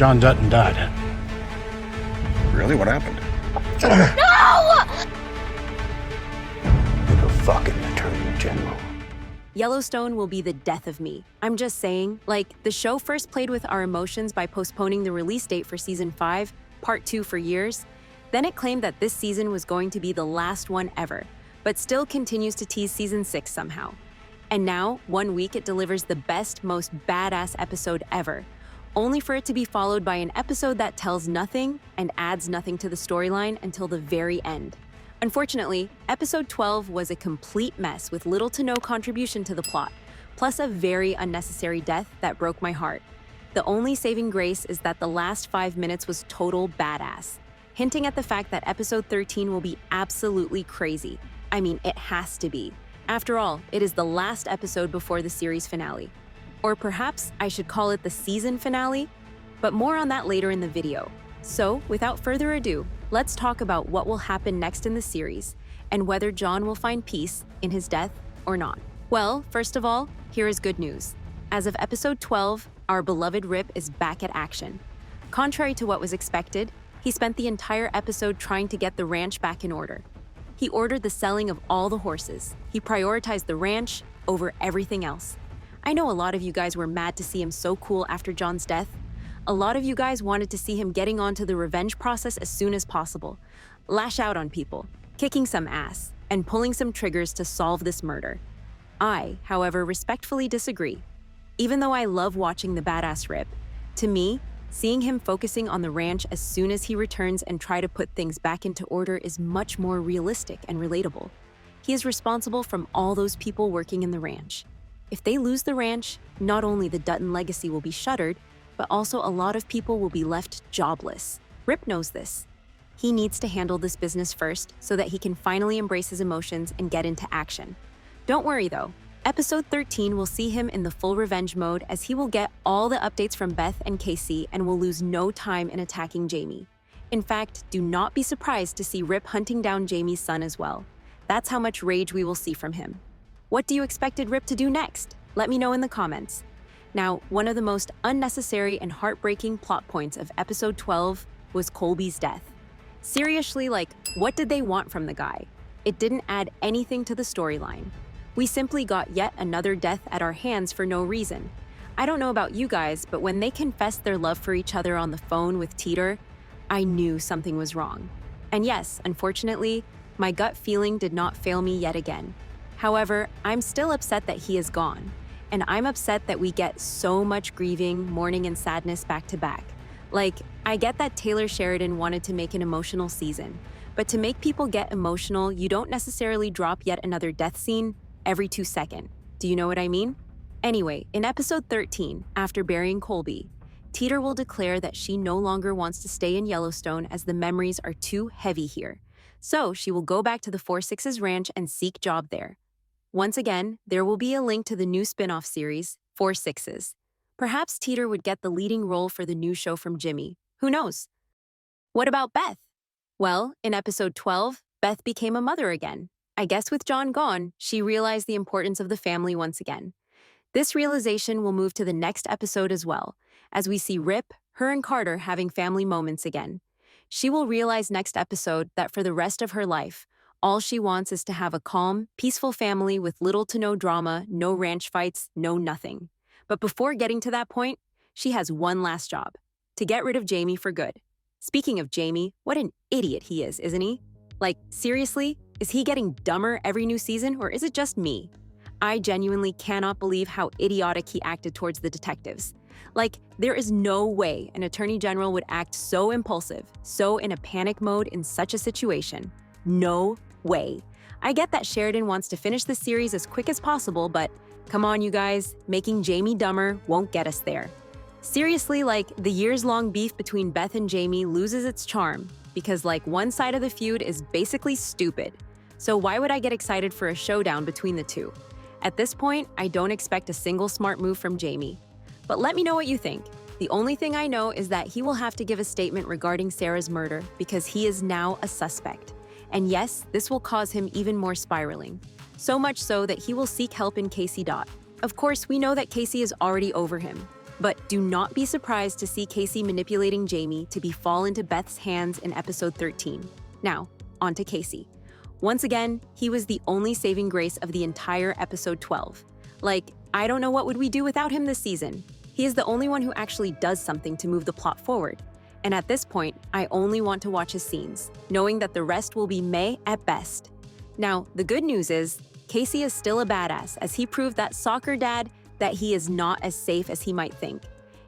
John Dutton died. Really? What happened? No! You're the fucking Attorney General. Yellowstone will be the death of me. I'm just saying, the show first played with our emotions by postponing the release date for Season 5, Part 2 for years. Then it claimed that this season was going to be the last one ever, but still continues to tease Season 6 somehow. And now, 1 week it delivers the best, most badass episode ever, only for it to be followed by an episode that tells nothing and adds nothing to the storyline until the very end. Unfortunately, episode 12 was a complete mess with little to no contribution to the plot, plus a very unnecessary death that broke my heart. The only saving grace is that the last 5 minutes was total badass, hinting at the fact that episode 13 will be absolutely crazy. I mean, it has to be. After all, it is the last episode before the series finale. Or perhaps I should call it the season finale, but more on that later in the video. So, without further ado, let's talk about what will happen next in the series and whether John will find peace in his death or not. Well, first of all, here is good news. As of episode 12, our beloved Rip is back at action. Contrary to what was expected, he spent the entire episode trying to get the ranch back in order. He ordered the selling of all the horses. He prioritized the ranch over everything else. I know a lot of you guys were mad to see him so cool after John's death. A lot of you guys wanted to see him getting onto the revenge process as soon as possible, lash out on people, kicking some ass, and pulling some triggers to solve this murder. I, however, respectfully disagree. Even though I love watching the badass Rip, to me, seeing him focusing on the ranch as soon as he returns and try to put things back into order is much more realistic and relatable. He is responsible from all those people working in the ranch. If they lose the ranch, not only the Dutton legacy will be shuttered, but also a lot of people will be left jobless. Rip knows this. He needs to handle this business first so that he can finally embrace his emotions and get into action. Don't worry though, episode 13 will see him in the full revenge mode as he will get all the updates from Beth and Casey and will lose no time in attacking Jamie. In fact, do not be surprised to see Rip hunting down Jamie's son as well. That's how much rage we will see from him. What do you expected Rip to do next? Let me know in the comments. Now, one of the most unnecessary and heartbreaking plot points of episode 12 was Colby's death. Seriously, what did they want from the guy? It didn't add anything to the storyline. We simply got yet another death at our hands for no reason. I don't know about you guys, but when they confessed their love for each other on the phone with Teeter, I knew something was wrong. And yes, unfortunately, my gut feeling did not fail me yet again. However, I'm still upset that he is gone. And I'm upset that we get so much grieving, mourning, and sadness back to back. I get that Taylor Sheridan wanted to make an emotional season, but to make people get emotional, you don't necessarily drop yet another death scene every 2 seconds. Do you know what I mean? Anyway, in episode 13, after burying Colby, Teeter will declare that she no longer wants to stay in Yellowstone as the memories are too heavy here. So she will go back to the 4-6's ranch and seek job there. Once again, there will be a link to the new spin-off series, 4-6's. Perhaps Teeter would get the leading role for the new show from Jimmy. Who knows? What about Beth? Well, in episode 12, Beth became a mother again. I guess with John gone, she realized the importance of the family once again. This realization will move to the next episode as well, as we see Rip, her and Carter having family moments again. She will realize next episode that for the rest of her life, all she wants is to have a calm, peaceful family with little to no drama, no ranch fights, no nothing. But before getting to that point, she has one last job: to get rid of Jamie for good. Speaking of Jamie, what an idiot he is, isn't he? Seriously, is he getting dumber every new season, or is it just me? I genuinely cannot believe how idiotic he acted towards the detectives. There is no way an attorney general would act so impulsive, so in a panic mode in such a situation. No way. I get that Sheridan wants to finish the series as quick as possible, but come on, you guys, making Jamie dumber won't get us there. Seriously, the years-long beef between Beth and Jamie loses its charm because one side of the feud is basically stupid. So why would I get excited for a showdown between the two? At this point, I don't expect a single smart move from Jamie. But let me know what you think. The only thing I know is that he will have to give a statement regarding Sarah's murder because he is now a suspect. And yes, this will cause him even more spiraling. So much so that he will seek help in Casey. Of course, we know that Casey is already over him. But do not be surprised to see Casey manipulating Jamie to fall into Beth's hands in episode 13. Now, on to Casey. Once again, he was the only saving grace of the entire episode 12. Like, I don't know what would we do without him this season. He is the only one who actually does something to move the plot forward. And at this point, I only want to watch his scenes, knowing that the rest will be meh at best. Now, the good news is, Casey is still a badass, as he proved that soccer dad that he is not as safe as he might think.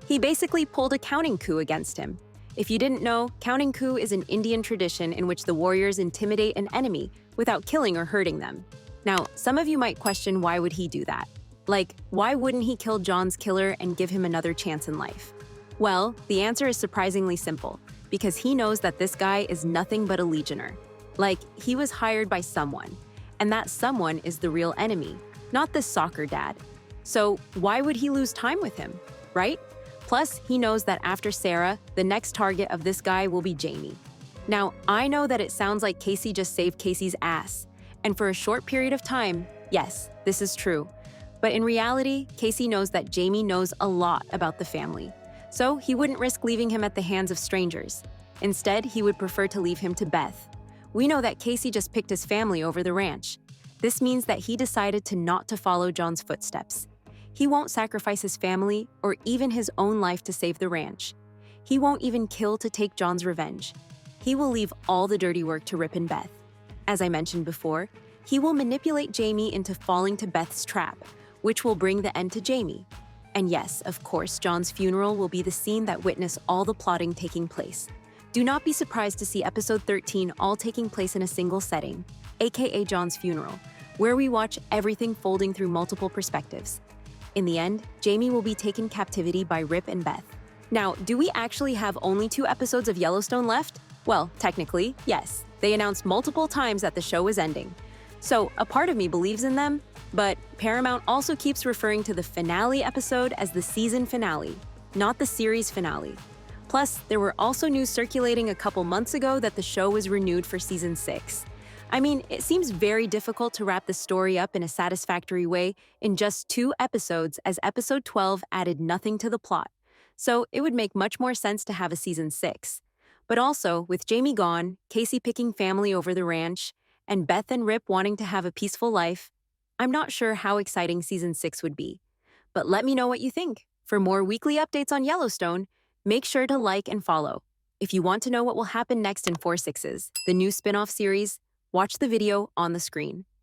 He basically pulled a counting coup against him. If you didn't know, counting coup is an Indian tradition in which the warriors intimidate an enemy without killing or hurting them. Now, some of you might question why would he do that? Like, why wouldn't he kill John's killer and give him another chance in life? Well, the answer is surprisingly simple, because he knows that this guy is nothing but a legionnaire. Like, he was hired by someone, and that someone is the real enemy, not this soccer dad. So why would he lose time with him, right? Plus, he knows that after Sarah, the next target of this guy will be Jamie. Now, I know that it sounds like Casey just saved Casey's ass, and for a short period of time, yes, this is true. But in reality, Casey knows that Jamie knows a lot about the family, so he wouldn't risk leaving him at the hands of strangers. Instead, he would prefer to leave him to Beth. We know that Casey just picked his family over the ranch. This means that he decided not to follow John's footsteps. He won't sacrifice his family or even his own life to save the ranch. He won't even kill to take John's revenge. He will leave all the dirty work to Rip and Beth. As I mentioned before, he will manipulate Jamie into falling to Beth's trap, which will bring the end to Jamie. And yes, of course, John's funeral will be the scene that witness all the plotting taking place. Do not be surprised to see episode 13 all taking place in a single setting, aka John's funeral, where we watch everything folding through multiple perspectives. In the end, Jamie will be taken captivity by Rip and Beth. Now, do we actually have only 2 episodes of Yellowstone left? Well, technically, yes. They announced multiple times that the show is ending. So, a part of me believes in them, but Paramount also keeps referring to the finale episode as the season finale, not the series finale. Plus, there were also news circulating a couple months ago that the show was renewed for season 6. I mean, it seems very difficult to wrap the story up in a satisfactory way in just 2 episodes, as episode 12 added nothing to the plot. So it would make much more sense to have a season 6. But also, with Jamie gone, Casey picking family over the ranch, and Beth and Rip wanting to have a peaceful life, I'm not sure how exciting season 6 would be. But let me know what you think. For more weekly updates on Yellowstone, make sure to like and follow. If you want to know what will happen next in 4/6's, the new spin-off series, watch the video on the screen.